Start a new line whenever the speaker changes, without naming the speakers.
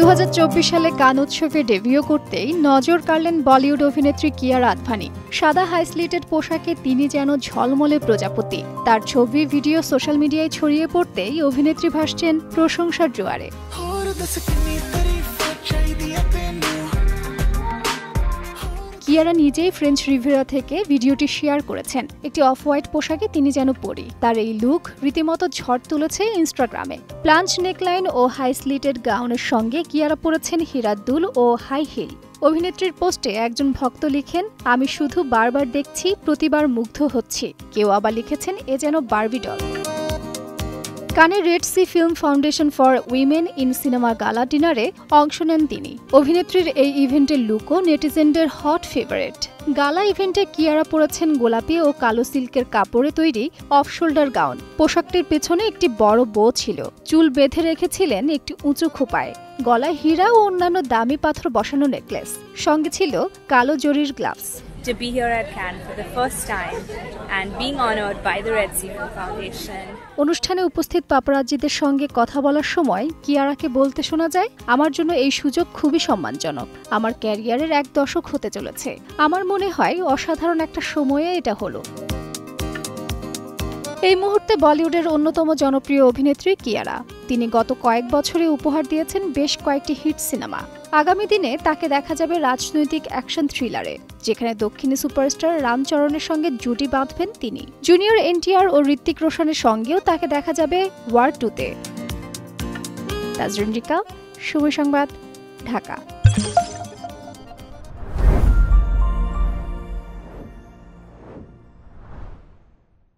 2024 সালে কান উৎসবে ডেবিউ করতেই নজর কাড়লেন বলিউড অভিনেত্রী কিয়ারা আদভানি। সাদা হাই স্লিটেড পোশাকে তিনি যেন ঝলমলে প্রজাপতি। তার ছবি ভিডিও সোশ্যাল মিডিয়ায় ছড়িয়ে পড়তেই অভিনেত্রী ভাসছেন প্রশংসার জোয়ারে। কিয়ারা নিজেই ফ্রেঞ্চ রিভিয়েরা থেকে ভিডিওটি শেয়ার করেছেন। একটি অফ হোয়াইট পোশাকে তিনি যেন পরি। তার এই লুক রীতিমতো ঝড় তুলেছে ইনস্টাগ্রামে। প্লাঞ্চ নেকলাইন ও হাই স্লিটেড গাউনের সঙ্গে কিয়ারা পরেছেন হীরার দুল ও হাই হিল। অভিনেত্রীর পোস্টে একজন ভক্ত লিখেন, আমি শুধু বারবার দেখছি, প্রতিবার মুগ্ধ হচ্ছি। কেউ আবার লিখেছেন, এ যেন বারবি ডল। কানে red sea film foundation for women in cinema gala ডিনারে অংশ নেন তিনি। অভিনেত্রীর এই ইভেন্টের লুকও নেটিজেনদের হট ফেভারিট। গালা ইভেন্টে কিয়ারা পরেছেন গোলাপি ও কালো সিল্কের কাপড়ে তৈরি অফ শোল্ডার গাউন। পোশাকটির পেছনে একটি বড় বো ছিল। চুল বেঁধে রেখেছিলেন একটি উঁচু খোঁপায়। গলায় হীরা ও অন্যান্য দামি পাথর বসানো নেকলেস। সঙ্গে ছিল কালো জরির gloves.
To be here at Cannes for the first time and being honored by the Red Sea Film Foundation.
অনুষ্ঠানে উপস্থিত পাপারাজ্জিদের সঙ্গে কথা বলার সময় কিয়ারাকে বলতে শোনা যায়, আমার জন্য এই সুযোগ খুবই সম্মানজনক। আমার ক্যারিয়ারের 1 দশক হতে চলেছে। আমার মনে হয় অসাধারণ একটা সময়ে এটা হলো। এই মুহূর্তে বলিউডের অন্যতম জনপ্রিয় অভিনেত্রী কিয়ারা। তিনি গত কয়েক বছরে উপহার দিয়েছেন বেশ কয়েকটি হিট সিনেমা। আগামী দিনে তাকে দেখা যাবে রাজনৈতিক অ্যাকশন থ্রিলারে, যেখানে দক্ষিণী সুপারস্টার রামচরণের সঙ্গে জুটি বাঁধবেন তিনি। জুনিয়র এনটিআর ও ঋত্বিক রোশনের সঙ্গেও তাকে দেখা যাবে ওয়ার 2-তে। তাজরিন রিকা, সময় সংবাদ, ঢাকা।